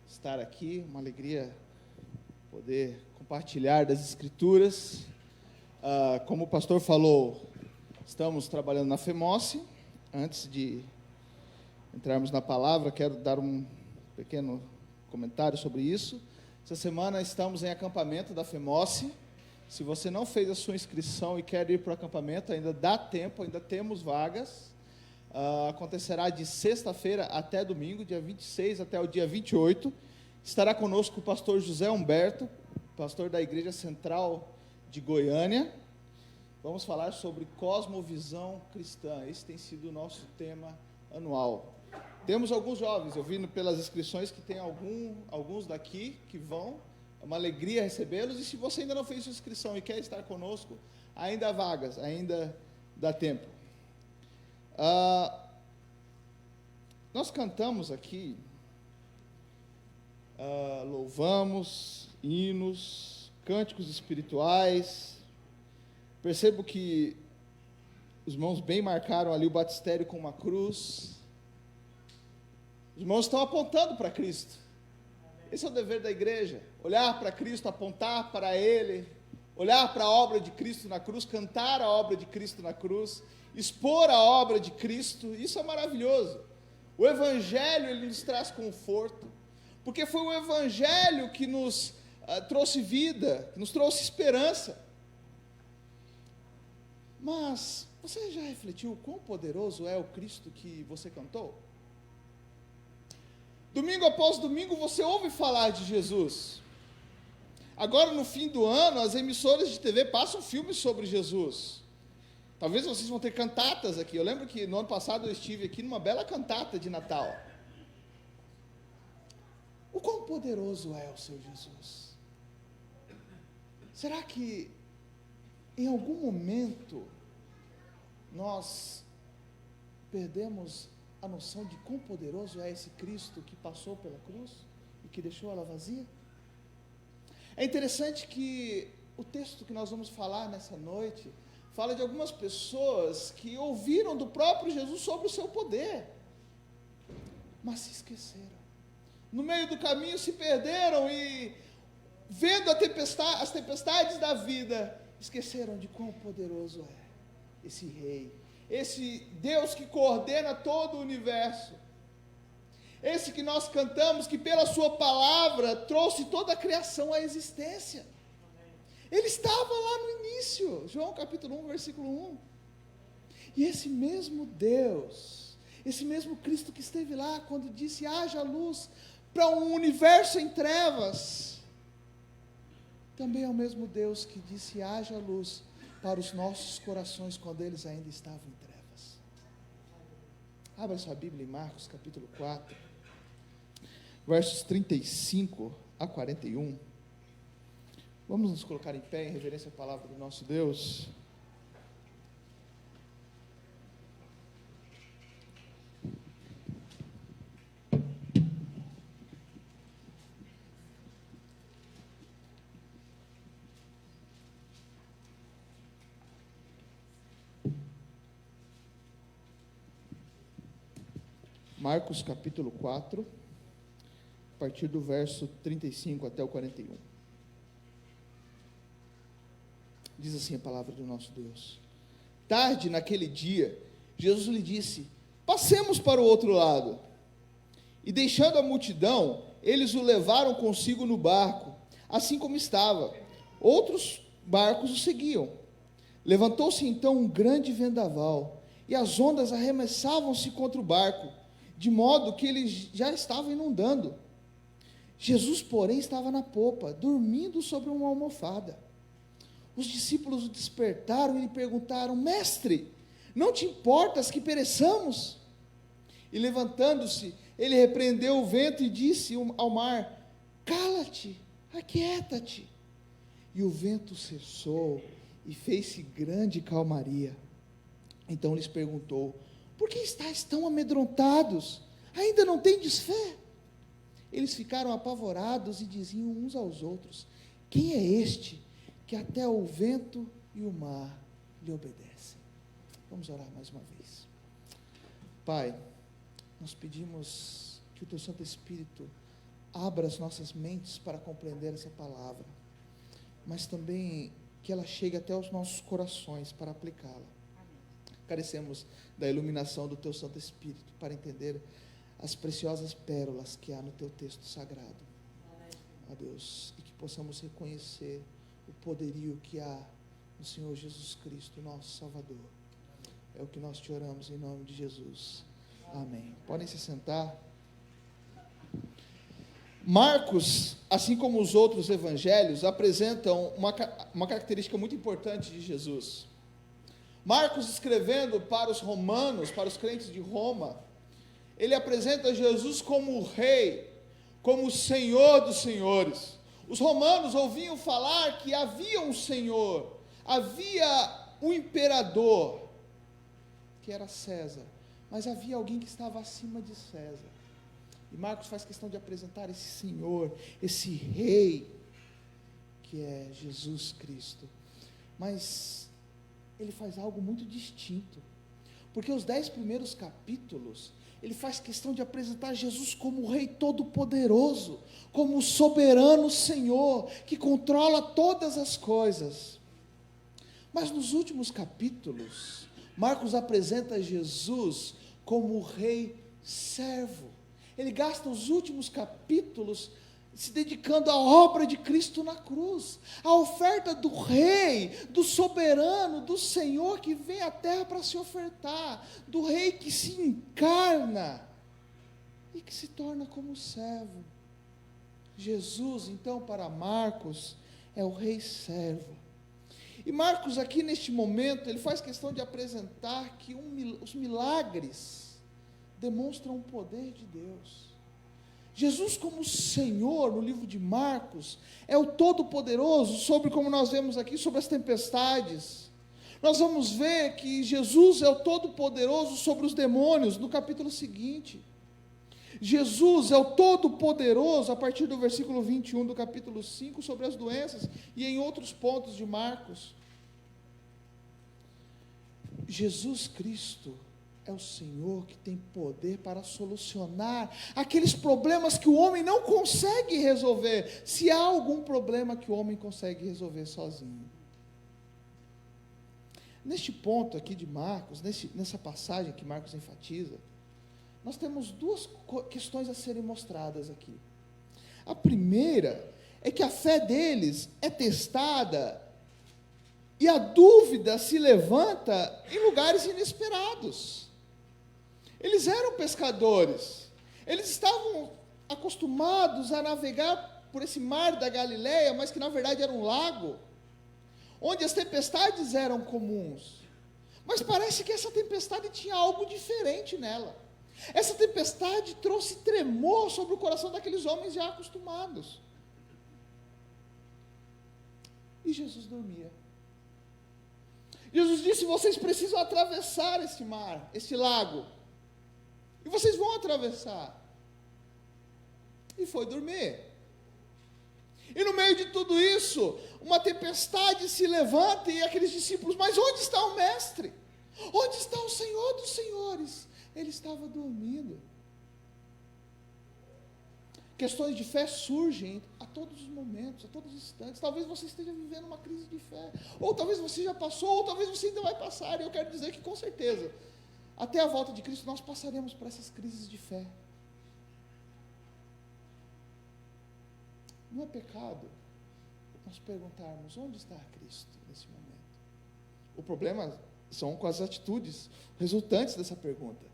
estar aqui, uma alegria poder compartilhar das Escrituras. Como o pastor falou, estamos trabalhando na FEMOSSE. Antes de entrarmos na palavra, quero dar um pequeno comentário sobre isso. Essa semana estamos em acampamento da FEMOSSE. Se você não fez a sua inscrição e quer ir para o acampamento, ainda dá tempo, ainda temos vagas. Acontecerá de sexta-feira até domingo, dia 26 até o dia 28. Estará conosco o pastor José Humberto, pastor da Igreja Central de Goiânia. Vamos falar sobre cosmovisão cristã. Esse tem sido o nosso tema anual. Temos alguns jovens, eu vi pelas inscrições que tem alguns daqui que vão. É uma alegria recebê-los. E se você ainda não fez sua inscrição e quer estar conosco, ainda há vagas, ainda dá tempo. Nós cantamos aqui, louvamos, hinos, cânticos espirituais. Percebo que os irmãos bem marcaram ali o batistério com uma cruz. Os irmãos estão apontando para Cristo. Esse é o dever da igreja, olhar para Cristo, apontar para Ele, olhar para a obra de Cristo na cruz, cantar a obra de Cristo na cruz, expor a obra de Cristo. Isso é maravilhoso. O Evangelho, ele nos traz conforto, porque foi o Evangelho que nos trouxe vida, que nos trouxe esperança. Mas você já refletiu o quão poderoso é o Cristo que você cantou? Domingo após domingo você ouve falar de Jesus. Agora no fim do ano as emissoras de TV passam filmes sobre Jesus. Talvez vocês vão ter cantatas aqui. Eu lembro que no ano passado eu estive aqui numa bela cantata de Natal. O quão poderoso é o seu Jesus? Será que em algum momento nós perdemos a noção de quão poderoso é esse Cristo que passou pela cruz e que deixou ela vazia? É interessante que o texto que nós vamos falar nessa noite fala de algumas pessoas que ouviram do próprio Jesus sobre o seu poder, mas se esqueceram. No meio do caminho se perderam e, vendo as tempestades da vida, esqueceram de quão poderoso é esse rei, esse Deus que coordena todo o universo, esse que nós cantamos, que pela sua palavra trouxe toda a criação à existência. Ele estava lá no início, João capítulo 1, versículo 1. E esse mesmo Deus, esse mesmo Cristo que esteve lá quando disse haja luz para um universo em trevas, também é o mesmo Deus que disse haja luz para os nossos corações quando eles ainda estavam em trevas. Abra sua Bíblia em Marcos capítulo 4, versos 35 a 41. Vamos nos colocar em pé em reverência à palavra do nosso Deus. Marcos capítulo 4, a partir do verso 35 até o 41. Diz assim a palavra do nosso Deus. Tarde naquele dia, Jesus lhe disse: passemos para o outro lado. E deixando a multidão, eles o levaram consigo no barco, assim como estava. Outros barcos o seguiam. Levantou-se então um grande vendaval, e as ondas arremessavam-se contra o barco, de modo que ele já estava inundando. Jesus, porém, estava na popa, dormindo sobre uma almofada. Os discípulos o despertaram e lhe perguntaram: Mestre, não te importas que pereçamos? E levantando-se, ele repreendeu o vento e disse ao mar: Cala-te, aquieta-te. E o vento cessou e fez-se grande calmaria. Então lhes perguntou: Por que estáis tão amedrontados? Ainda não tendes fé? Eles ficaram apavorados e diziam uns aos outros: Quem é este que até o vento e o mar lhe obedecem? Vamos orar mais uma vez. Pai, nós pedimos que o Teu Santo Espírito abra as nossas mentes para compreender essa palavra, mas também que ela chegue até os nossos corações para aplicá-la. Carecemos da iluminação do Teu Santo Espírito para entender as preciosas pérolas que há no Teu texto sagrado. Ó Deus, e que possamos reconhecer o poderio que há no Senhor Jesus Cristo, nosso Salvador. É o que nós te oramos em nome de Jesus. Amém. Podem se sentar. Marcos, assim como os outros evangelhos, apresentam uma característica muito importante de Jesus. Marcos, escrevendo para os romanos, para os crentes de Roma, ele apresenta Jesus como o rei, como o Senhor dos senhores. Os romanos ouviam falar que havia um Senhor, havia um imperador, que era César, mas havia alguém que estava acima de César. E Marcos faz questão de apresentar esse Senhor, esse rei, que é Jesus Cristo. Mas ele faz algo muito distinto, porque os 10 primeiros capítulos, ele faz questão de apresentar Jesus como o Rei Todo-Poderoso, como o soberano Senhor, que controla todas as coisas. Mas nos últimos capítulos, Marcos apresenta Jesus como o Rei Servo. Ele gasta os últimos capítulos se dedicando à obra de Cristo na cruz, à oferta do Rei, do soberano, do Senhor que vem à terra para se ofertar, do Rei que se encarna e que se torna como servo. Jesus, então, para Marcos, é o Rei Servo. E Marcos, aqui neste momento, ele faz questão de apresentar que os milagres demonstram o poder de Deus. Jesus, como Senhor, no livro de Marcos, é o Todo-Poderoso sobre, como nós vemos aqui, sobre as tempestades. Nós vamos ver que Jesus é o Todo-Poderoso sobre os demônios, no capítulo seguinte. Jesus é o Todo-Poderoso, a partir do versículo 21 do capítulo 5, sobre as doenças, e em outros pontos de Marcos. Jesus Cristo é o Senhor que tem poder para solucionar aqueles problemas que o homem não consegue resolver, se há algum problema que o homem consegue resolver sozinho. Neste ponto aqui de Marcos, nessa passagem que Marcos enfatiza, nós temos duas questões a serem mostradas aqui. A primeira é que a fé deles é testada e a dúvida se levanta em lugares inesperados. Eles eram pescadores, eles estavam acostumados a navegar por esse mar da Galileia, mas que na verdade era um lago, onde as tempestades eram comuns. Mas parece que essa tempestade tinha algo diferente nela. Essa tempestade trouxe tremor sobre o coração daqueles homens já acostumados. E Jesus dormia. Jesus disse: vocês precisam atravessar esse mar, esse lago. E vocês vão atravessar. E foi dormir. E no meio de tudo isso, uma tempestade se levanta e aqueles discípulos: mas onde está o mestre? Onde está o Senhor dos senhores? Ele estava dormindo. Questões de fé surgem a todos os momentos, a todos os instantes. Talvez você esteja vivendo uma crise de fé, ou talvez você já passou, ou talvez você ainda vai passar. E eu quero dizer que com certeza, até a volta de Cristo, nós passaremos por essas crises de fé. Não é pecado nós perguntarmos: onde está Cristo nesse momento? O problema são com as atitudes resultantes dessa pergunta.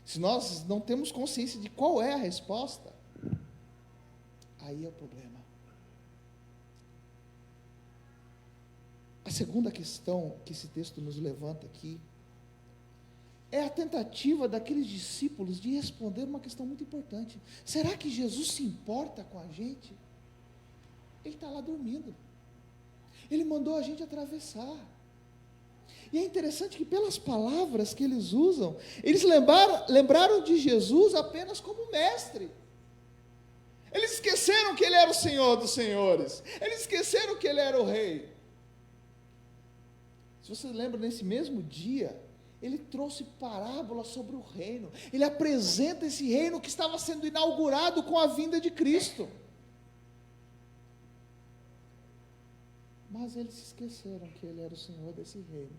Se nós não temos consciência de qual é a resposta, aí é o problema. A segunda questão que esse texto nos levanta aqui é a tentativa daqueles discípulos de responder uma questão muito importante. Será que Jesus se importa com a gente? Ele está lá dormindo. Ele mandou a gente atravessar. E é interessante que pelas palavras que eles usam, eles lembraram de Jesus apenas como mestre. Eles esqueceram que Ele era o Senhor dos senhores. Eles esqueceram que Ele era o Rei. Se você lembra, nesse mesmo dia, ele trouxe parábolas sobre o reino. Ele apresenta esse reino que estava sendo inaugurado com a vinda de Cristo. Mas eles se esqueceram que ele era o Senhor desse reino.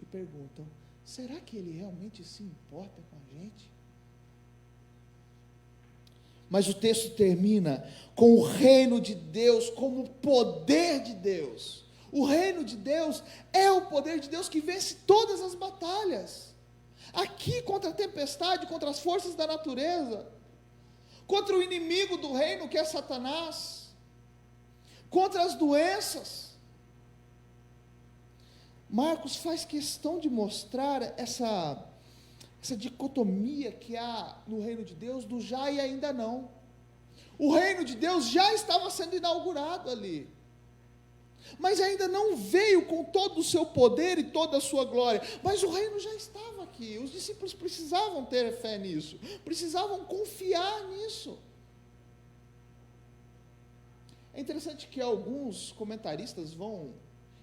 E perguntam: será que ele realmente se importa com a gente? Mas o texto termina com o reino de Deus como poder de Deus. O reino de Deus é o poder de Deus que vence todas as batalhas. Aqui contra a tempestade, contra as forças da natureza, contra o inimigo do reino que é Satanás, contra as doenças. Marcos faz questão de mostrar essa dicotomia que há no reino de Deus, do já e ainda não. O reino de Deus já estava sendo inaugurado ali, mas ainda não veio com todo o seu poder e toda a sua glória, mas o reino já estava aqui. Os discípulos precisavam ter fé nisso, precisavam confiar nisso. É interessante que alguns comentaristas vão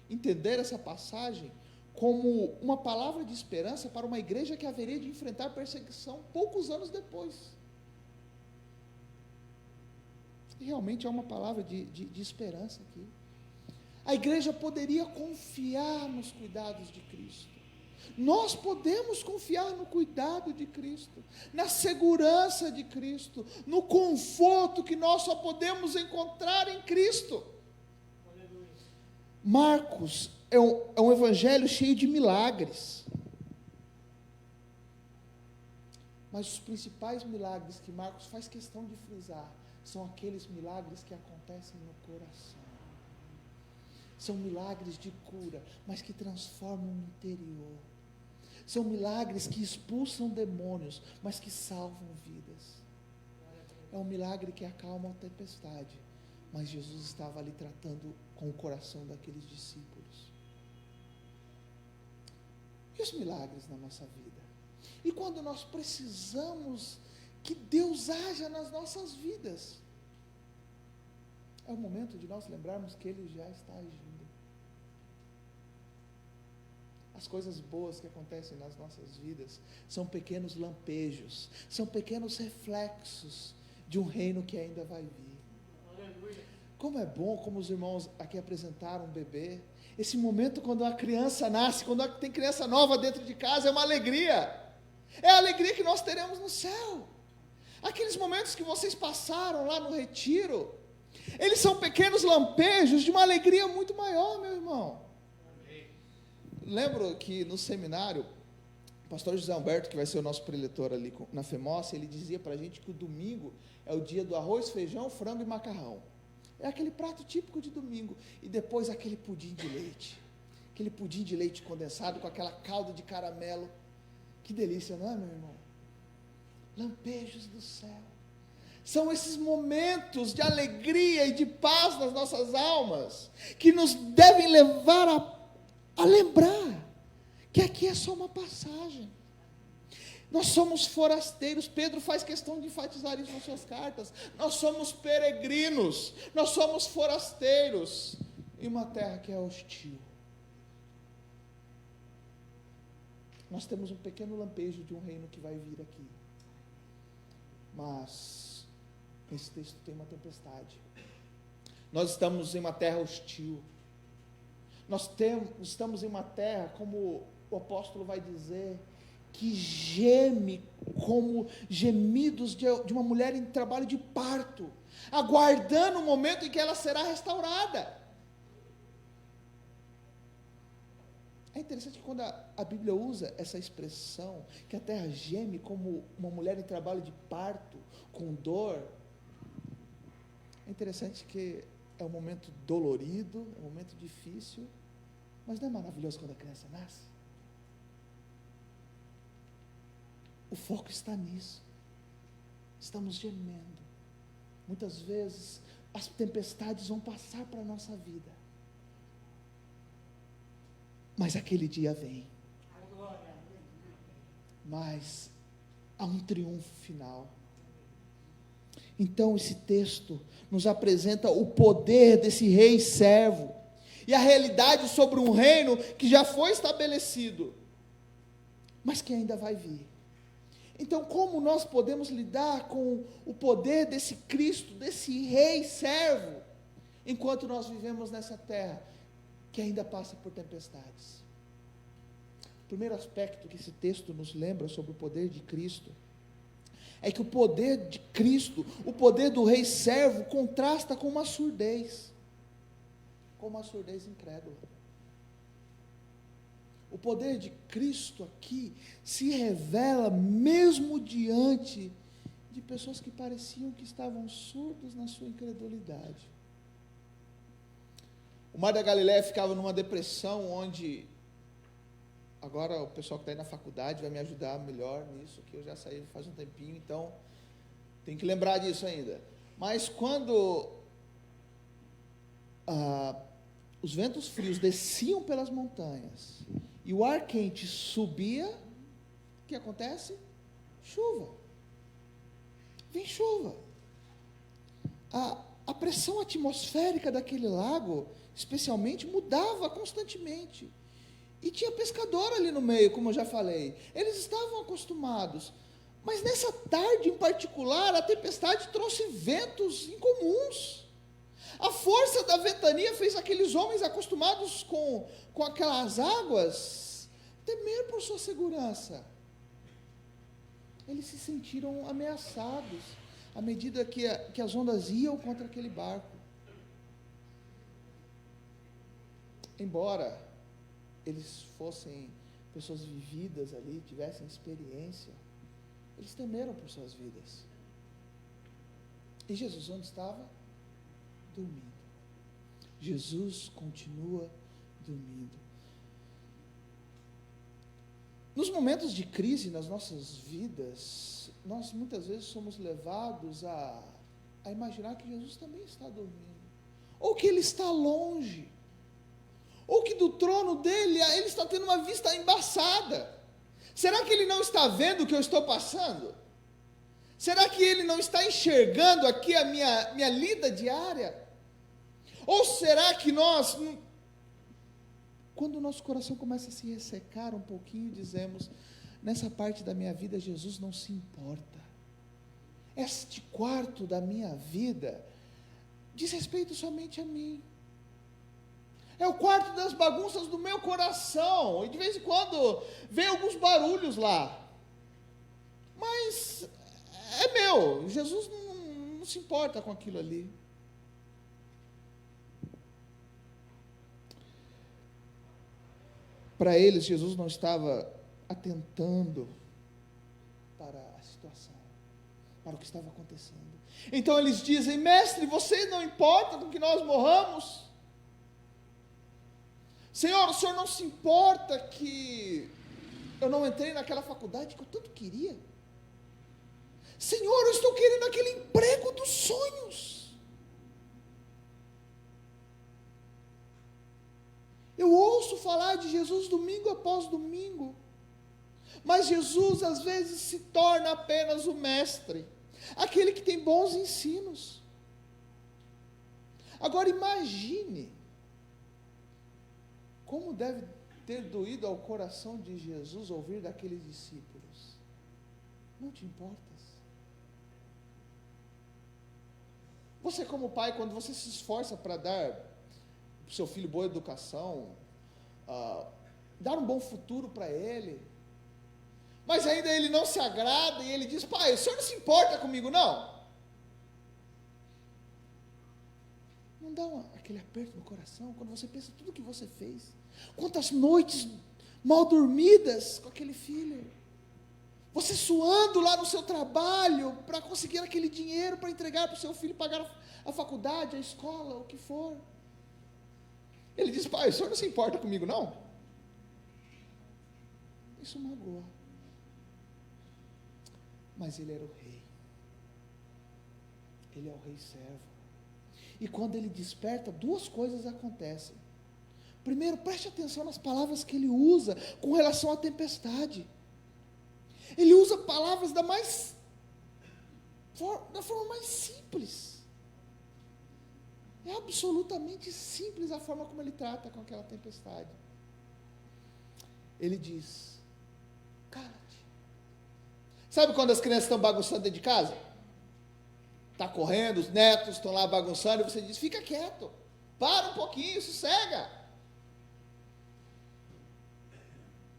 entender essa passagem como uma palavra de esperança para uma igreja que haveria de enfrentar perseguição poucos anos depois. E realmente é uma palavra de esperança aqui. A igreja poderia confiar nos cuidados de Cristo. Nós podemos confiar no cuidado de Cristo, na segurança de Cristo, no conforto que nós só podemos encontrar em Cristo. Marcos é um evangelho cheio de milagres. Mas os principais milagres que Marcos faz questão de frisar são aqueles milagres que acontecem no coração. São milagres de cura, mas que transformam o interior. São milagres que expulsam demônios, mas que salvam vidas. É um milagre que acalma a tempestade, mas Jesus estava ali tratando com o coração daqueles discípulos. E os milagres na nossa vida? E quando nós precisamos que Deus haja nas nossas vidas? É o momento de nós lembrarmos que Ele já está agindo. As coisas boas que acontecem nas nossas vidas são pequenos lampejos, são pequenos reflexos de um reino que ainda vai vir. Como é bom, como os irmãos aqui apresentaram um bebê. Esse momento quando uma criança nasce, quando tem criança nova dentro de casa, é uma alegria. É a alegria que nós teremos no céu. Aqueles momentos que vocês passaram lá no retiro, eles são pequenos lampejos de uma alegria muito maior, meu irmão. Lembro que no seminário, o pastor José Humberto, que vai ser o nosso preletor ali na FEMOS, ele dizia para a gente que o domingo é o dia do arroz, feijão, frango e macarrão. É aquele prato típico de domingo. E depois aquele pudim de leite. Aquele pudim de leite condensado com aquela calda de caramelo. Que delícia, não é, meu irmão? Lampejos do céu. São esses momentos de alegria e de paz nas nossas almas que nos devem levar a lembrar que aqui é só uma passagem. Nós somos forasteiros. Pedro faz questão de enfatizar isso nas suas cartas. Nós somos peregrinos, nós somos forasteiros em uma terra que é hostil. Nós temos um pequeno lampejo de um reino que vai vir aqui, mas esse texto tem uma tempestade. Nós estamos em uma terra hostil. Estamos em uma terra, como o apóstolo vai dizer, que geme como gemidos de uma mulher em trabalho de parto, aguardando o momento em que ela será restaurada. É interessante que quando a Bíblia usa essa expressão, que a terra geme como uma mulher em trabalho de parto, com dor, é interessante que é um momento dolorido, é um momento difícil, mas não é maravilhoso quando a criança nasce? O foco está nisso. Estamos gemendo. Muitas vezes as tempestades vão passar para a nossa vida, mas aquele dia vem. Mas há um triunfo final. Então esse texto nos apresenta o poder desse rei servo e a realidade sobre um reino que já foi estabelecido. mas que ainda vai vir. Então, como nós podemos lidar com o poder desse Cristo, desse Rei servo, enquanto nós vivemos nessa terra, que ainda passa por tempestades? O primeiro aspecto que esse texto nos lembra sobre o poder de Cristo, é que o poder de Cristo, o poder do Rei servo, contrasta com uma surdez incrédula. O poder de Cristo aqui se revela mesmo diante de pessoas que pareciam que estavam surdos na sua incredulidade. O Mar da Galileia ficava numa depressão onde, agora o pessoal que está aí na faculdade vai me ajudar melhor nisso, que eu já saí faz um tempinho, então tem que lembrar disso ainda. Mas quando os ventos frios desciam pelas montanhas e o ar quente subia, o que acontece? Chuva. Vem chuva. A pressão atmosférica daquele lago, especialmente, mudava constantemente. E tinha pescador ali no meio, como eu já falei. Eles estavam acostumados. Mas nessa tarde em particular, a tempestade trouxe ventos incomuns. A força da ventania fez aqueles homens acostumados com aquelas águas temer por sua segurança. Eles se sentiram ameaçados à medida que as ondas iam contra aquele barco. Embora eles fossem pessoas vividas ali, tivessem experiência, eles temeram por suas vidas. E Jesus onde estava? Dormindo. Jesus continua dormindo. Nos momentos de crise nas nossas vidas, nós muitas vezes somos levados a imaginar que Jesus também está dormindo, ou que Ele está longe, ou que do trono dele, Ele está tendo uma vista embaçada. Será que Ele não está vendo o que eu estou passando? Será que Ele não está enxergando aqui a minha lida diária? Ou será que nós, quando o nosso coração começa a se ressecar um pouquinho, dizemos, nessa parte da minha vida Jesus não se importa, este quarto da minha vida diz respeito somente a mim, é o quarto das bagunças do meu coração, e de vez em quando vem alguns barulhos lá, mas é meu, Jesus não se importa com aquilo ali. Para eles, Jesus não estava atentando para a situação, para o que estava acontecendo. Então eles dizem, mestre, você não importa com que nós morramos? Senhor, o Senhor não se importa que eu não entrei naquela faculdade que eu tanto queria? Senhor, eu estou querendo aquele emprego dos sonhos. Eu ouço falar de Jesus domingo após domingo, mas Jesus às vezes se torna apenas o mestre, aquele que tem bons ensinos. Agora imagine, como deve ter doído ao coração de Jesus ouvir daqueles discípulos, não te importas? Você como pai, quando você se esforça para dar para o seu filho boa educação, dar um bom futuro para ele, mas ainda ele não se agrada e ele diz, pai, o senhor não se importa comigo não? Não dá aquele aperto no coração, quando você pensa tudo que você fez, quantas noites mal dormidas com aquele filho, você suando lá no seu trabalho, para conseguir aquele dinheiro, para entregar para o seu filho, pagar a faculdade, a escola, o que for. Ele diz, pai, o senhor não se importa comigo não? Isso magoa. Mas ele era o rei. Ele é o rei servo. E quando ele desperta, duas coisas acontecem. Primeiro, preste atenção nas palavras que ele usa com relação à tempestade. Ele usa palavras da forma mais simples. É absolutamente simples a forma como ele trata com aquela tempestade. Ele diz, Cala-te. Sabe quando as crianças estão bagunçando dentro de casa? Está correndo, os netos estão lá bagunçando, e você diz, fica quieto, para um pouquinho, sossega.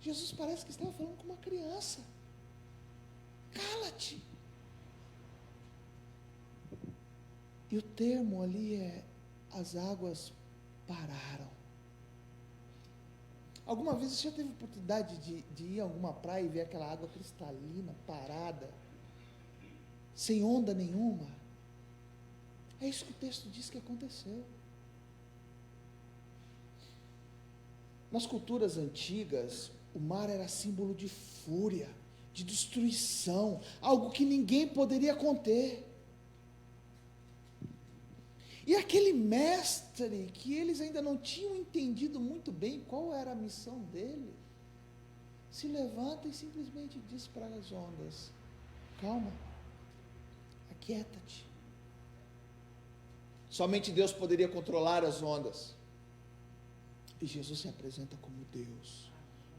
Jesus parece que estava falando com uma criança. Cala-te. E o termo ali é, as águas pararam. Alguma vez você já teve oportunidade de ir a alguma praia e ver aquela água cristalina, parada, sem onda nenhuma? É isso que o texto diz que aconteceu. Nas culturas antigas, o mar era símbolo de fúria, de destruição, algo que ninguém poderia conter. E aquele mestre, que eles ainda não tinham entendido muito bem qual era a missão dele, se levanta e simplesmente diz para as ondas, calma, aquieta-te. Somente Deus poderia controlar as ondas. E Jesus se apresenta como Deus,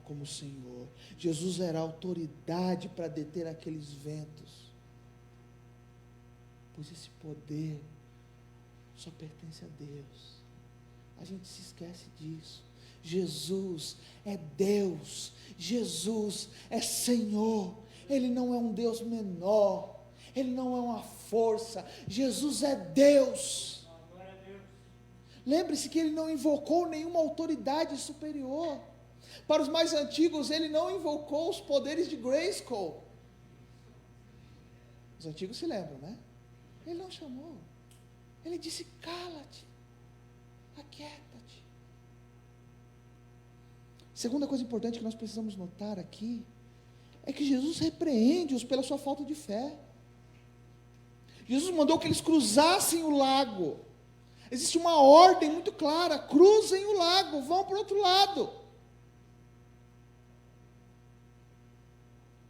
como Senhor. Jesus era a autoridade para deter aqueles ventos. Pois esse poder só pertence a Deus. A gente se esquece disso. Jesus é Deus. Jesus é Senhor. Ele não é um Deus menor. Ele não é uma força. Jesus é Deus. Lembre-se que ele não invocou nenhuma autoridade superior. Para os mais antigos, ele não invocou os poderes de Grayskull. Os antigos se lembram, né? Ele não chamou. Ele disse, cala-te, aquieta-te. Segunda coisa importante que nós precisamos notar aqui, é que Jesus repreende-os pela sua falta de fé. Jesus mandou que eles cruzassem o lago. Existe uma ordem muito clara, cruzem o lago, vão para o outro lado.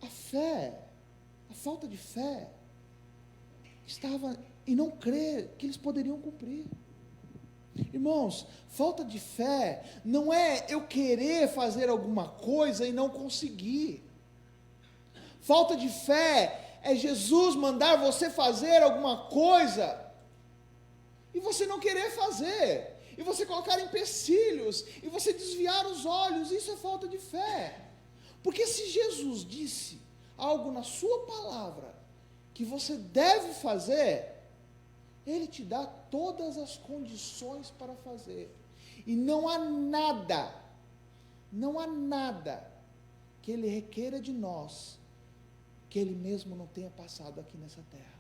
A fé, a falta de fé, estava em não crer que eles poderiam cumprir. Irmãos, falta de fé não é eu querer fazer alguma coisa e não conseguir. Falta de fé é Jesus mandar você fazer alguma coisa e você não querer fazer, e você colocar empecilhos, e você desviar os olhos. Isso é falta de fé. Porque se Jesus disse algo na sua palavra que você deve fazer, Ele te dá todas as condições para fazer. E não há nada que Ele requeira de nós, que Ele mesmo não tenha passado aqui nessa terra.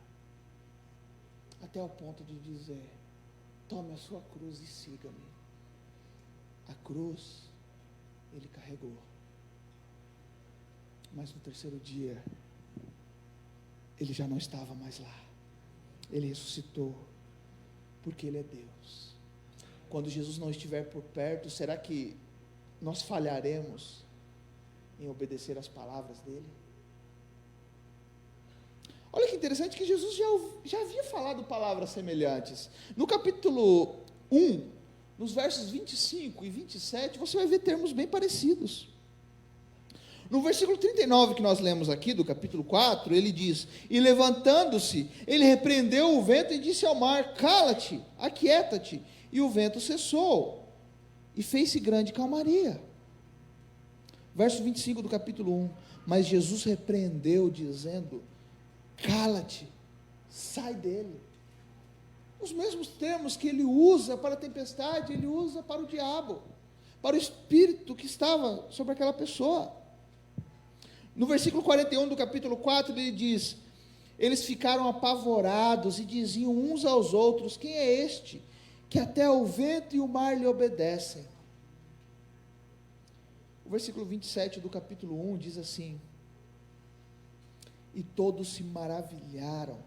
Até o ponto de dizer, tome a sua cruz e siga-me. A cruz, Ele carregou. Mas no terceiro dia, Ele já não estava mais lá. Ele ressuscitou, porque Ele é Deus. Quando Jesus não estiver por perto, será que nós falharemos em obedecer às palavras dEle? Olha que interessante que Jesus já havia falado palavras semelhantes. No capítulo 1, nos versos 25 e 27, você vai ver termos bem parecidos. No versículo 39 que nós lemos aqui, do capítulo 4, ele diz, e levantando-se, ele repreendeu o vento e disse ao mar, cala-te, aquieta-te, e o vento cessou, e fez-se grande calmaria. Verso 25 do capítulo 1, mas Jesus repreendeu, dizendo, cala-te, sai dele. Os mesmos termos que ele usa para a tempestade, ele usa para o diabo, para o espírito que estava sobre aquela pessoa. No versículo 41 do capítulo 4, ele diz, eles ficaram apavorados e diziam uns aos outros, quem é este, que até o vento e o mar lhe obedecem? O versículo 27 do capítulo 1 diz assim, e todos se maravilharam,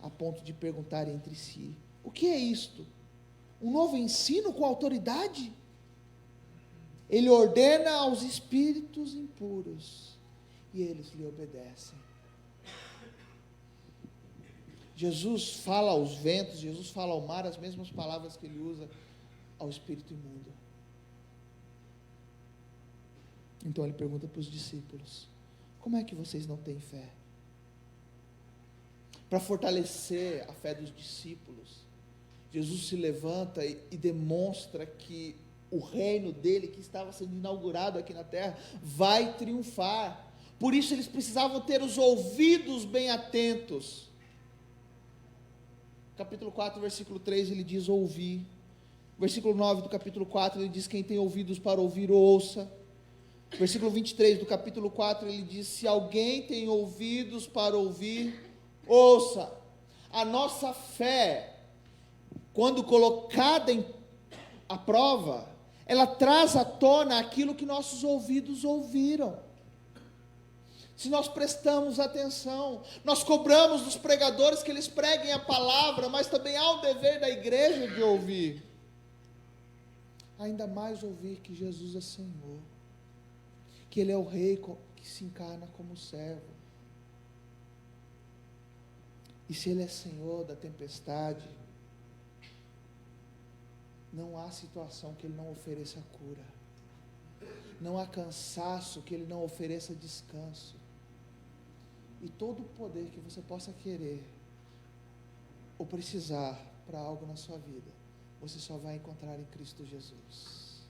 a ponto de perguntar entre si, o que é isto? Um novo ensino com autoridade? Ele ordena aos espíritos impuros, e eles lhe obedecem. Jesus fala aos ventos, Jesus fala ao mar, as mesmas palavras que ele usa ao espírito imundo. Então ele pergunta para os discípulos, Como é que vocês não têm fé? Para fortalecer a fé dos discípulos, Jesus se levanta e demonstra que o reino dele, que estava sendo inaugurado aqui na terra, vai triunfar. Por isso eles precisavam ter os ouvidos bem atentos. Capítulo 4, versículo 3, ele diz: ouvi. Versículo 9 do capítulo 4, ele diz: quem tem ouvidos para ouvir, ouça. Versículo 23 do capítulo 4, ele diz: se alguém tem ouvidos para ouvir, ouça. A nossa fé, quando colocada à prova, ela traz à tona aquilo que nossos ouvidos ouviram. Se nós prestamos atenção, nós cobramos dos pregadores que eles preguem a palavra, mas também há o dever da igreja de ouvir. Ainda mais ouvir que Jesus é Senhor, que Ele é o Rei que se encarna como servo. E se Ele é Senhor da tempestade, não há situação que Ele não ofereça cura, não há cansaço que Ele não ofereça descanso. E todo o poder que você possa querer ou precisar para algo na sua vida, você só vai encontrar em Cristo Jesus.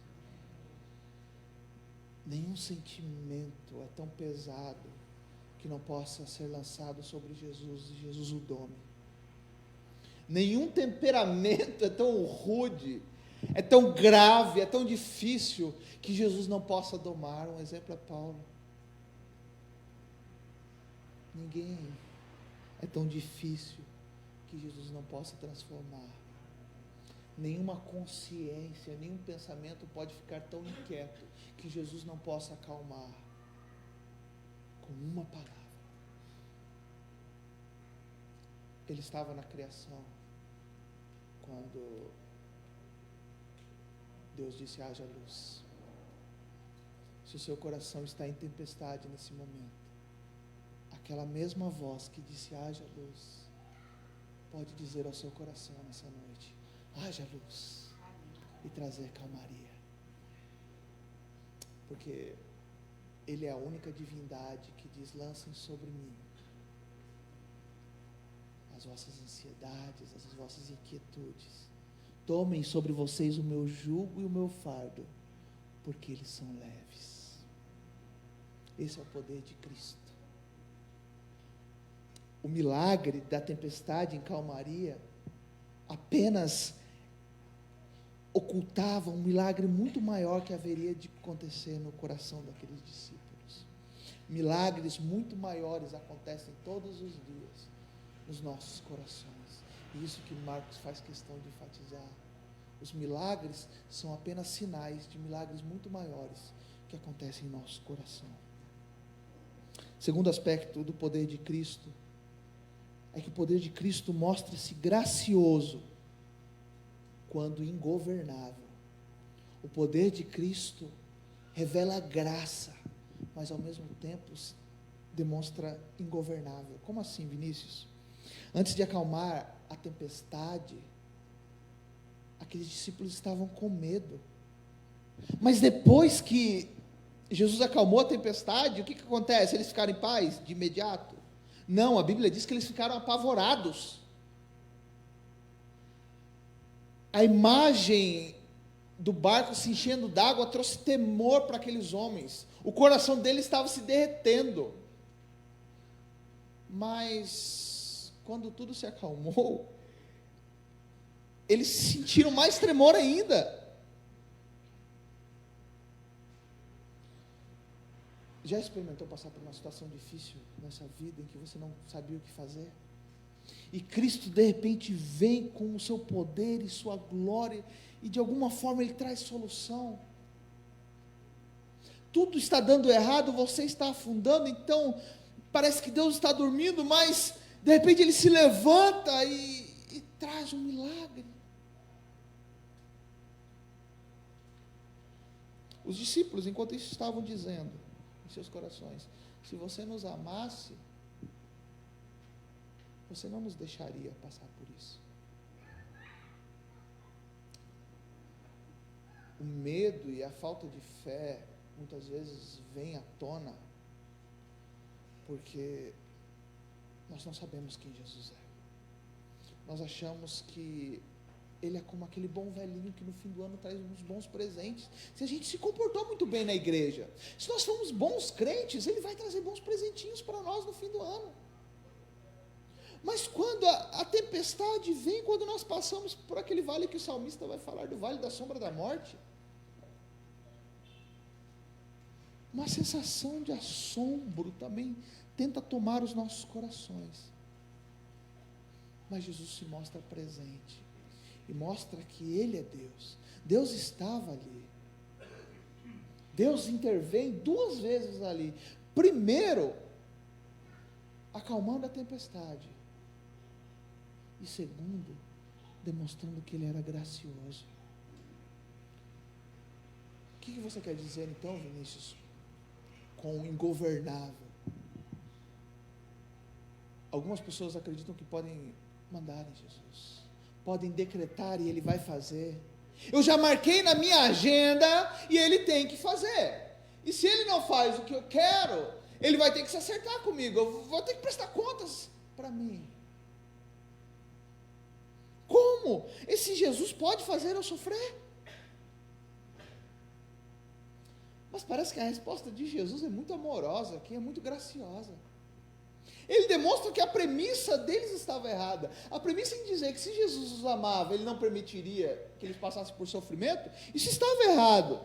Nenhum sentimento é tão pesado que não possa ser lançado sobre Jesus e Jesus o dome. Nenhum temperamento é tão rude, é tão grave, é tão difícil que Jesus não possa domar. Um exemplo é Paulo. Ninguém é tão difícil que Jesus não possa transformar. Nenhuma consciência, nenhum pensamento pode ficar tão inquieto que Jesus não possa acalmar com uma palavra. Ele estava na criação quando Deus disse: haja luz. Se o seu coração está em tempestade nesse momento, aquela mesma voz que disse haja luz, pode dizer ao seu coração nessa noite: haja luz, e trazer calmaria, porque Ele é a única divindade que diz: lancem sobre mim as vossas ansiedades, as vossas inquietudes, tomem sobre vocês o meu jugo e o meu fardo, porque eles são leves. Esse é o poder de Cristo. O milagre da tempestade em calmaria apenas ocultava um milagre muito maior que haveria de acontecer no coração daqueles discípulos. Milagres muito maiores acontecem todos os dias nos nossos corações. E isso que Marcos faz questão de enfatizar. Os milagres são apenas sinais de milagres muito maiores que acontecem em nosso coração. Segundo aspecto do poder de Cristo é que o poder de Cristo mostra-se gracioso quando ingovernável. O poder de Cristo revela graça, mas ao mesmo tempo demonstra ingovernável. Como assim, Vinícius? Antes de acalmar a tempestade, aqueles discípulos estavam com medo. Mas depois que Jesus acalmou a tempestade, o que acontece? Eles ficaram em paz de imediato? Não, a Bíblia diz que eles ficaram apavorados. A imagem do barco se enchendo d'água trouxe temor para aqueles homens. O coração deles estava se derretendo. Mas, quando tudo se acalmou, eles sentiram mais tremor ainda. Já experimentou passar por uma situação difícil nessa vida, em que você não sabia o que fazer? E Cristo de repente vem com o seu poder e sua glória, e de alguma forma Ele traz solução. Tudo está dando errado, você está afundando, então parece que Deus está dormindo, mas de repente Ele se levanta e traz um milagre. Os discípulos, enquanto isso, estavam dizendo em seus corações: se você nos amasse, você não nos deixaria passar por isso. O medo e a falta de fé muitas vezes vem à tona porque nós não sabemos quem Jesus é. Nós achamos que Ele é como aquele bom velhinho que no fim do ano traz uns bons presentes. Se a gente se comportou muito bem na igreja, se nós formos bons crentes, Ele vai trazer bons presentinhos para nós no fim do ano. Mas quando a tempestade vem, quando nós passamos por aquele vale que o salmista vai falar, do vale da sombra da morte, uma sensação de assombro também tenta tomar os nossos corações. Mas Jesus se mostra presente e mostra que Ele é Deus. Deus estava ali. Deus intervém 2 vezes ali. Primeiro, acalmando a tempestade. E segundo, demonstrando que Ele era gracioso. O que você quer dizer então, Vinícius, com ingovernável? Algumas pessoas acreditam que podem mandar em Jesus, podem decretar e Ele vai fazer. Eu já marquei na minha agenda e Ele tem que fazer. E se Ele não faz o que eu quero, Ele vai ter que se acertar comigo. Eu vou ter que prestar contas para mim. Como? Esse Jesus pode fazer eu sofrer? Mas parece que a resposta de Jesus é muito amorosa aqui, é muito graciosa. Ele demonstra que a premissa deles estava errada. A premissa em dizer que se Jesus os amava, Ele não permitiria que eles passassem por sofrimento, isso estava errado.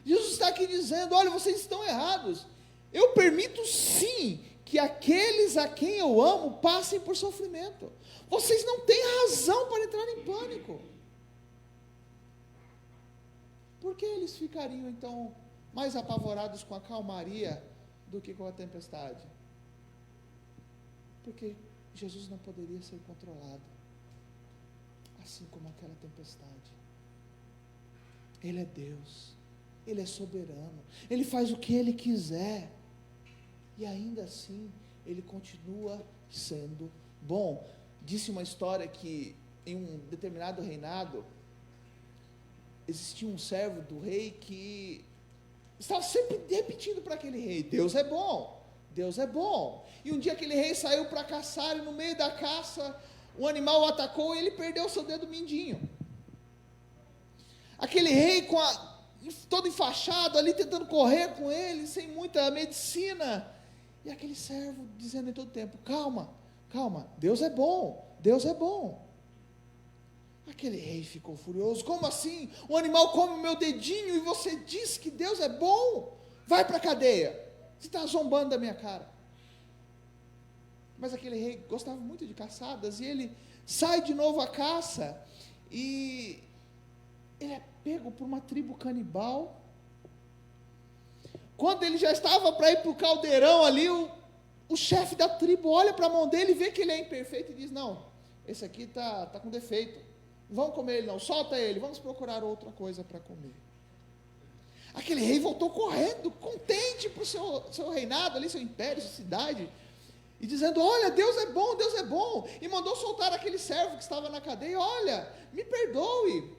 Jesus está aqui dizendo, olha, vocês estão errados. Eu permito sim que aqueles a quem eu amo passem por sofrimento. Vocês não têm razão para entrar em pânico. Por que eles ficariam então mais apavorados com a calmaria do que com a tempestade? Porque Jesus não poderia ser controlado, assim como aquela tempestade. Ele é Deus, Ele é soberano, Ele faz o que Ele quiser, e ainda assim, Ele continua sendo bom. Disse uma história que em um determinado reinado, existia um servo do rei que estava sempre repetindo para aquele rei, Deus é bom, Deus é bom. E um dia aquele rei saiu para caçar, e no meio da caça, um animal o atacou, e ele perdeu o seu dedo mindinho. Aquele rei, todo enfaixado ali, tentando correr com ele, sem muita medicina, e aquele servo dizendo em todo tempo, calma, calma, Deus é bom, Deus é bom. Aquele rei ficou furioso, como assim? Um animal come o meu dedinho e você diz que Deus é bom? Vai para a cadeia, você está zombando da minha cara. Mas aquele rei gostava muito de caçadas, e ele sai de novo à caça, e ele é pego por uma tribo canibal. Quando ele já estava para ir para o caldeirão ali, o chefe da tribo olha para a mão dele e vê que ele é imperfeito e diz, não, esse aqui está com defeito, não vamos comer ele não, solta ele, vamos procurar outra coisa para comer. Aquele rei voltou correndo, contente para o seu reinado ali, seu império, sua cidade, e dizendo, olha, Deus é bom, e mandou soltar aquele servo que estava na cadeia, olha, me perdoe,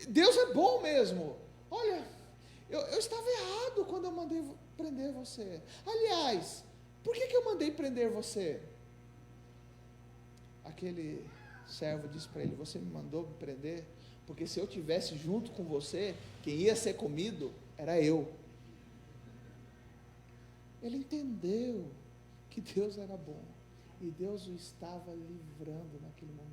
Deus é bom mesmo, olha, eu estava errado quando eu mandei prender você, aliás, por que eu mandei prender você? Aquele servo disse para ele, você me mandou me prender, porque se eu tivesse junto com você, quem ia ser comido era eu. Ele entendeu que Deus era bom, e Deus o estava livrando naquele momento.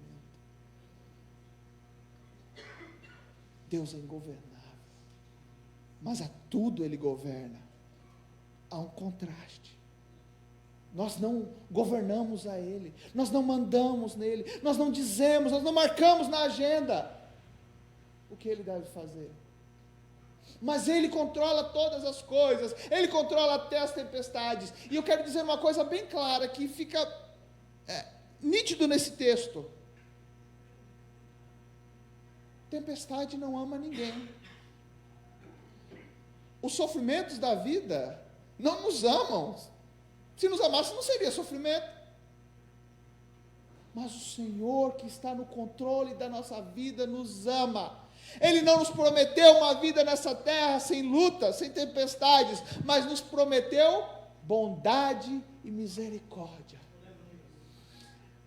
Deus é ingovernável, mas a tudo Ele governa. Há um contraste. Nós não governamos a Ele, nós não mandamos nele, nós não dizemos, nós não marcamos na agenda o que Ele deve fazer. Mas Ele controla todas as coisas, Ele controla até as tempestades. E eu quero dizer uma coisa bem clara, que fica nítido nesse texto. Tempestade não ama ninguém. Os sofrimentos da vida não nos amam. Se nos amasse, não seria sofrimento. Mas o Senhor, que está no controle da nossa vida, nos ama. Ele não nos prometeu uma vida nessa terra sem lutas, sem tempestades, mas nos prometeu bondade e misericórdia.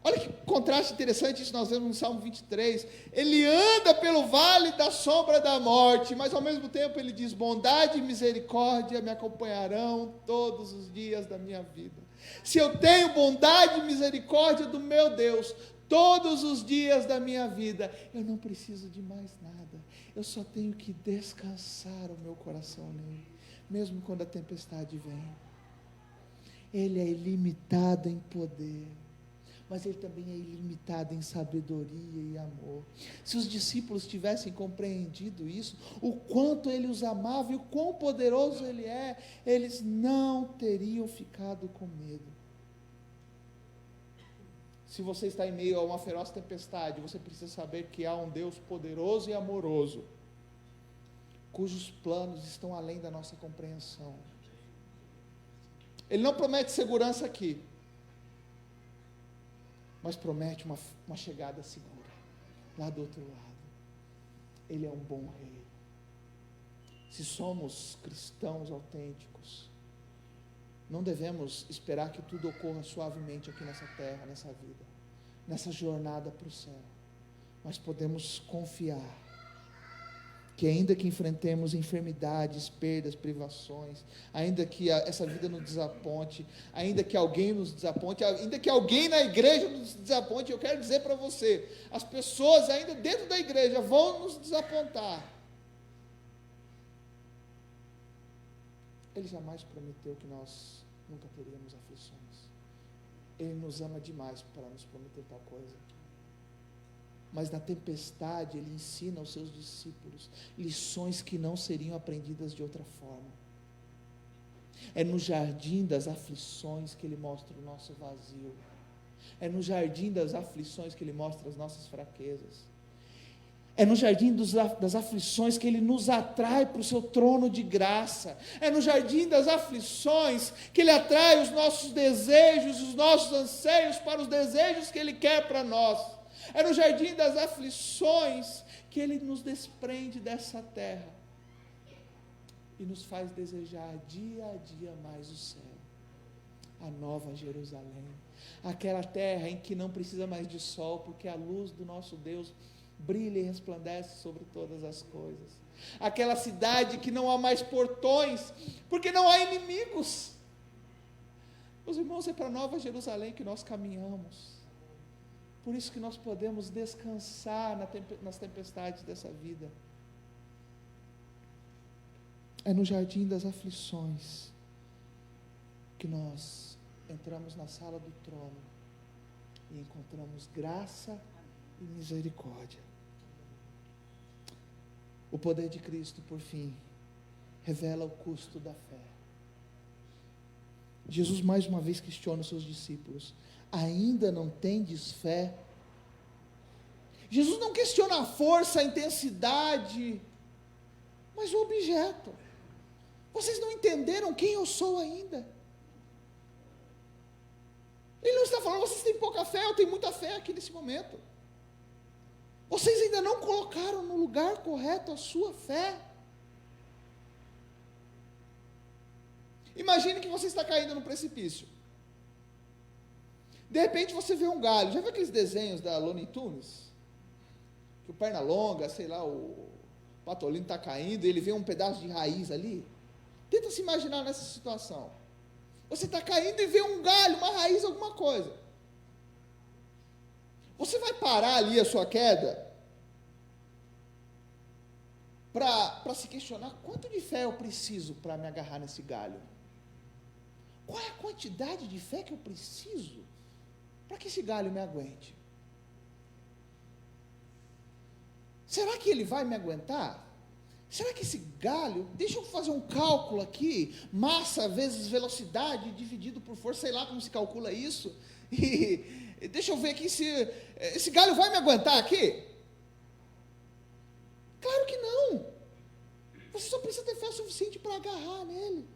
Olha que contraste interessante isso nós vemos no Salmo 23. Ele anda pelo vale da sombra da morte, mas ao mesmo tempo ele diz: bondade e misericórdia me acompanharão todos os dias da minha vida. Se eu tenho bondade e misericórdia do meu Deus todos os dias da minha vida, eu não preciso de mais nada. Eu só tenho que descansar o meu coração nele, mesmo quando a tempestade vem. Ele é ilimitado em poder, mas ele também é ilimitado em sabedoria e amor. Se os discípulos tivessem compreendido isso, o quanto ele os amava e o quão poderoso ele é, eles não teriam ficado com medo. Se você está em meio a uma feroz tempestade, você precisa saber que há um Deus poderoso e amoroso, cujos planos estão além da nossa compreensão. Ele não promete segurança aqui, mas promete uma chegada segura, lá do outro lado. Ele é um bom rei. Se somos cristãos autênticos, não devemos esperar que tudo ocorra suavemente aqui nessa terra, nessa vida, nessa jornada para o céu, mas podemos confiar que ainda que enfrentemos enfermidades, perdas, privações, ainda que essa vida nos desaponte, ainda que alguém nos desaponte, ainda que alguém na igreja nos desaponte, eu quero dizer para você, as pessoas ainda dentro da igreja vão nos desapontar. Ele jamais prometeu que nós nunca teríamos aflições. Ele nos ama demais para nos prometer tal coisa. Mas na tempestade ele ensina aos seus discípulos lições que não seriam aprendidas de outra forma. É no jardim das aflições que ele mostra o nosso vazio. É no jardim das aflições que ele mostra as nossas fraquezas. É no jardim das aflições que ele nos atrai para o seu trono de graça. É no jardim das aflições que ele atrai os nossos desejos, os nossos anseios para os desejos que ele quer para nós. É no jardim das aflições que ele nos desprende dessa terra e nos faz desejar dia a dia mais o céu, a nova Jerusalém, aquela terra em que não precisa mais de sol, porque a luz do nosso Deus brilha e resplandece sobre todas as coisas, aquela cidade que não há mais portões, porque não há inimigos. Meus irmãos, é para a nova Jerusalém que nós caminhamos. Por isso que nós podemos descansar nas tempestades dessa vida. É no jardim das aflições que nós entramos na sala do trono e encontramos graça e misericórdia. O poder de Cristo, por fim, revela o custo da fé. Jesus mais uma vez questiona os seus discípulos: ainda não tendes fé? Jesus não questiona a força, a intensidade, mas o objeto. Vocês não entenderam quem eu sou ainda? Ele não está falando: vocês têm pouca fé, eu tenho muita fé aqui nesse momento. Vocês ainda não colocaram no lugar correto a sua fé. Imagine que você está caindo no precipício. De repente você vê um galho. Já viu aqueles desenhos da Looney Tunes? Que o perna longa, sei lá, o Patolino está caindo e ele vê um pedaço de raiz ali. Tenta se imaginar nessa situação. Você está caindo e vê um galho, uma raiz, alguma coisa. Você vai parar ali a sua queda para se questionar: quanto de fé eu preciso para me agarrar nesse galho? Qual é a quantidade de fé que eu preciso para que esse galho me aguente? Será que ele vai me aguentar? Será que esse galho, deixa eu fazer um cálculo aqui, massa vezes velocidade dividido por força, sei lá como se calcula isso, e deixa eu ver aqui se esse galho vai me aguentar aqui? Claro que não. Você só precisa ter fé suficiente para agarrar nele.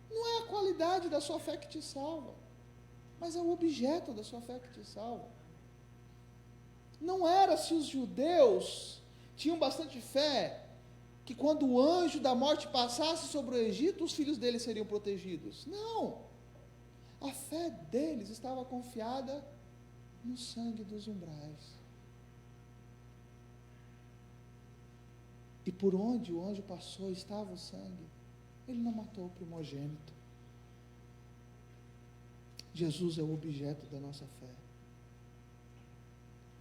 Não é a qualidade da sua fé que te salva, mas é o objeto da sua fé que te salva. Não era se os judeus tinham bastante fé que quando o anjo da morte passasse sobre o Egito, os filhos deles seriam protegidos. Não. A fé deles estava confiada no sangue dos umbrais. E por onde o anjo passou estava o sangue. Ele não matou o primogênito. Jesus é o objeto da nossa fé.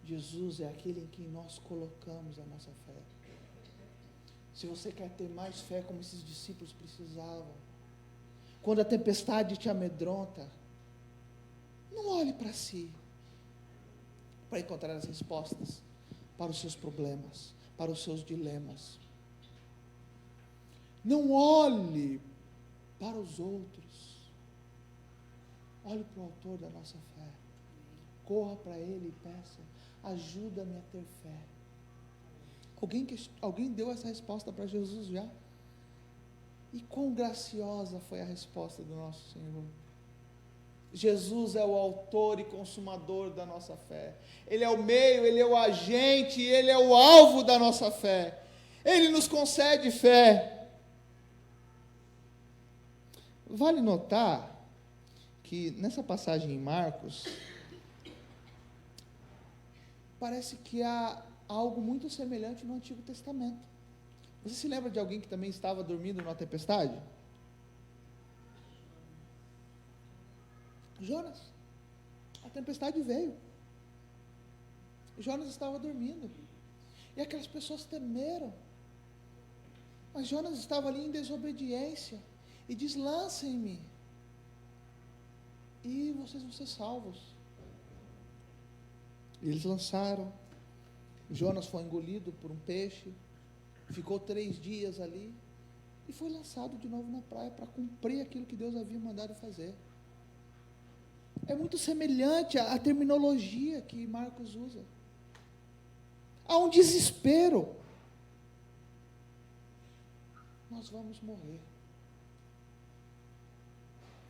Jesus é aquele em quem nós colocamos a nossa fé. Se você quer ter mais fé como esses discípulos precisavam, quando a tempestade te amedronta, não olhe para si, para encontrar as respostas para os seus problemas, para os seus dilemas. Não olhe para os outros. Olhe para o autor da nossa fé. Corra para ele e peça: ajuda-me a ter fé. Alguém deu essa resposta para Jesus já? E quão graciosa foi a resposta do nosso Senhor. Jesus é o autor e consumador da nossa fé. Ele é o meio, Ele é o agente, Ele é o alvo da nossa fé. Ele nos concede fé. Vale notar que nessa passagem em Marcos, parece que há algo muito semelhante no Antigo Testamento. Você se lembra de alguém que também estava dormindo numa tempestade? Jonas. A tempestade veio. Jonas estava dormindo. E aquelas pessoas temeram. Mas Jonas estava ali em desobediência. E diz: lancem-me, e vocês vão ser salvos. E eles lançaram. Jonas foi engolido por um peixe, ficou 3 dias ali, e foi lançado de novo na praia para cumprir aquilo que Deus havia mandado fazer. É muito semelhante à terminologia que Marcos usa. Há um desespero. Nós vamos morrer.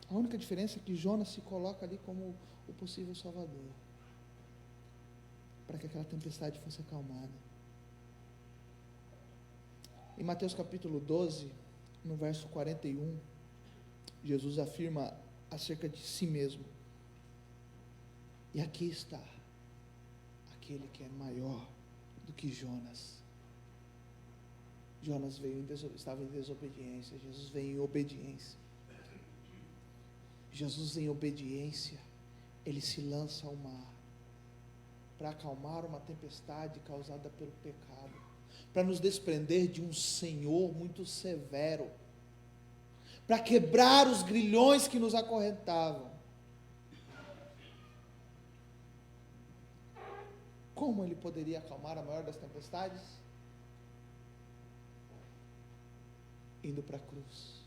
A única diferença é que Jonas se coloca ali como o possível salvador, para que aquela tempestade fosse acalmada. Em Mateus capítulo 12, no verso 41, Jesus afirma acerca de si mesmo: e aqui está aquele que é maior do que Jonas. Jonas estava em desobediência, Jesus veio em obediência. Jesus, em obediência, ele se lança ao mar para acalmar uma tempestade causada pelo pecado, para nos desprender de um Senhor muito severo, para quebrar os grilhões que nos acorrentavam. Como ele poderia acalmar a maior das tempestades? Indo para a cruz,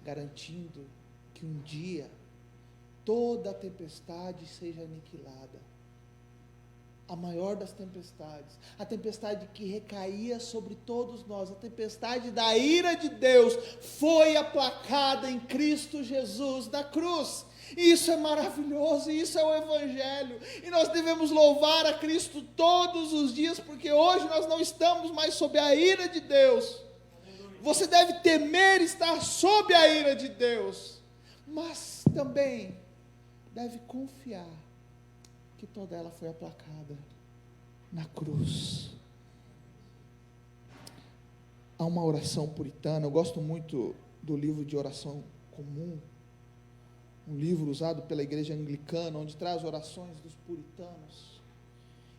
garantindo que um dia toda a tempestade seja aniquilada. A maior das tempestades, a tempestade que recaía sobre todos nós, a tempestade da ira de Deus, foi aplacada em Cristo Jesus na cruz. E isso é maravilhoso, e isso é o Evangelho, e nós devemos louvar a Cristo todos os dias, porque hoje nós não estamos mais sob a ira de Deus. Você deve temer estar sob a ira de Deus, mas também deve confiar que toda ela foi aplacada na cruz. Há uma oração puritana, eu gosto muito do livro de oração comum, um livro usado pela igreja anglicana, onde traz orações dos puritanos,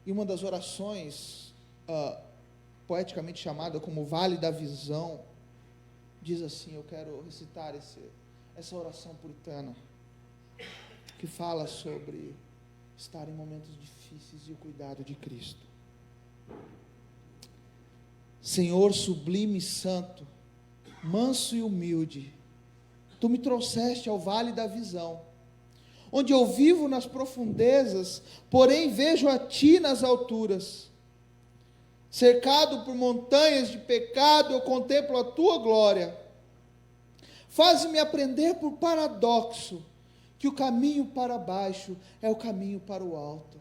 e uma das orações, poeticamente chamada como Vale da Visão, diz assim, eu quero recitar essa oração puritana, que fala sobre estar em momentos difíceis e o cuidado de Cristo. Senhor sublime e santo, manso e humilde, Tu me trouxeste ao vale da visão, onde eu vivo nas profundezas, porém vejo a Ti nas alturas. Cercado por montanhas de pecado, eu contemplo a Tua glória. Faz-me aprender por paradoxo, que o caminho para baixo é o caminho para o alto.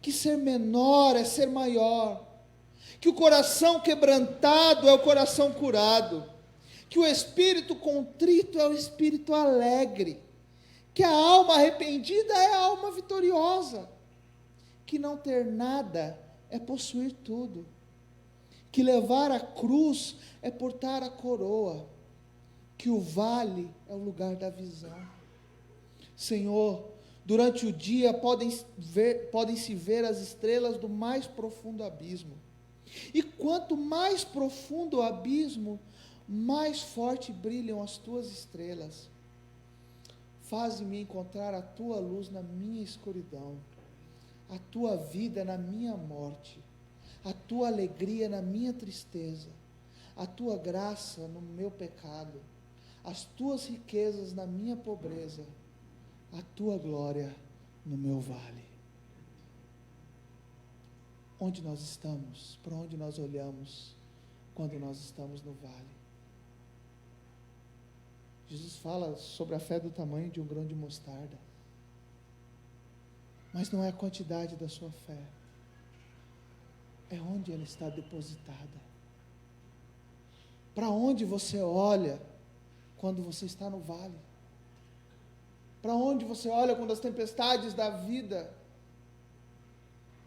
que ser menor é ser maior, que o coração quebrantado é o coração curado, que o espírito contrito é o espírito alegre, que a alma arrependida é a alma vitoriosa, que não ter nada é possuir tudo, que levar a cruz é portar a coroa, que o vale é o lugar da visão. Senhor, durante o dia podem-se ver as estrelas do mais profundo abismo, e quanto mais profundo o abismo, mais forte brilham as tuas estrelas. Faze-me encontrar a tua luz na minha escuridão, a tua vida na minha morte, a tua alegria na minha tristeza, a tua graça no meu pecado, as tuas riquezas na minha pobreza, a tua glória no meu vale. Onde nós estamos? Para onde nós olhamos quando nós estamos no vale? Jesus fala sobre a fé do tamanho de um grão de mostarda, mas não é a quantidade da sua fé, é onde ela está depositada. Para onde você olha quando você está no vale? Para onde você olha quando as tempestades da vida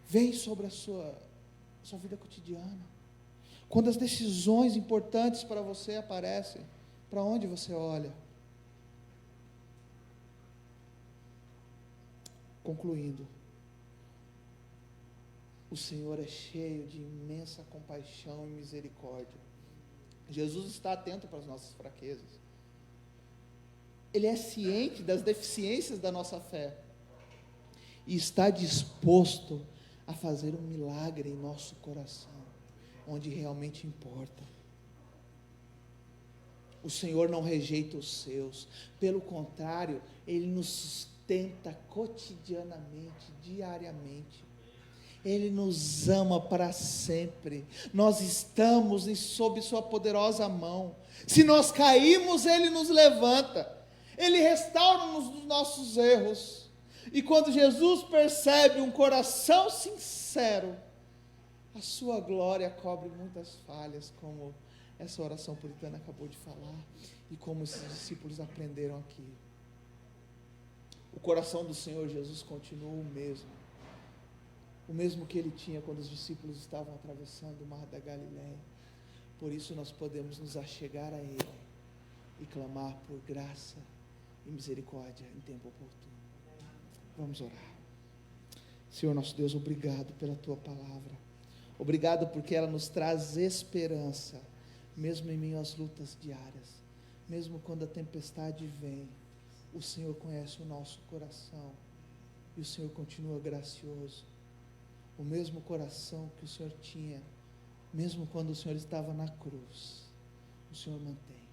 vêm sobre a sua vida cotidiana? Quando as decisões importantes para você aparecem, para onde você olha? Concluindo, o Senhor é cheio de imensa compaixão e misericórdia. Jesus está atento para as nossas fraquezas. Ele é ciente das deficiências da nossa fé e está disposto a fazer um milagre em nosso coração, onde realmente importa. O Senhor não rejeita os seus, pelo contrário, Ele nos sustenta cotidianamente, diariamente. Ele nos ama para sempre. Nós estamos sob sua poderosa mão. Se nós caímos, Ele nos levanta. Ele restaura-nos dos nossos erros. E quando Jesus percebe um coração sincero, a sua glória cobre muitas falhas, como essa oração puritana acabou de falar, e como esses discípulos aprenderam aqui. O coração do Senhor Jesus continua o mesmo que ele tinha quando os discípulos estavam atravessando o mar da Galileia. Por isso nós podemos nos achegar a Ele e clamar por graça e misericórdia em tempo oportuno. Vamos orar. Senhor nosso Deus, obrigado pela Tua palavra. Obrigado porque ela nos traz esperança, mesmo em meio às lutas diárias, mesmo quando a tempestade vem. O Senhor conhece o nosso coração e o Senhor continua gracioso. O mesmo coração que o Senhor tinha, mesmo quando o Senhor estava na cruz, o Senhor mantém.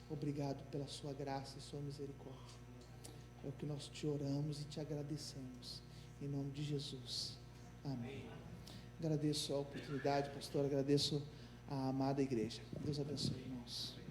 Obrigado pela sua graça e sua misericórdia. É o que nós te oramos e te agradecemos, em nome de Jesus. Amém. Agradeço a oportunidade, pastor, agradeço a amada igreja. Deus abençoe, irmãos.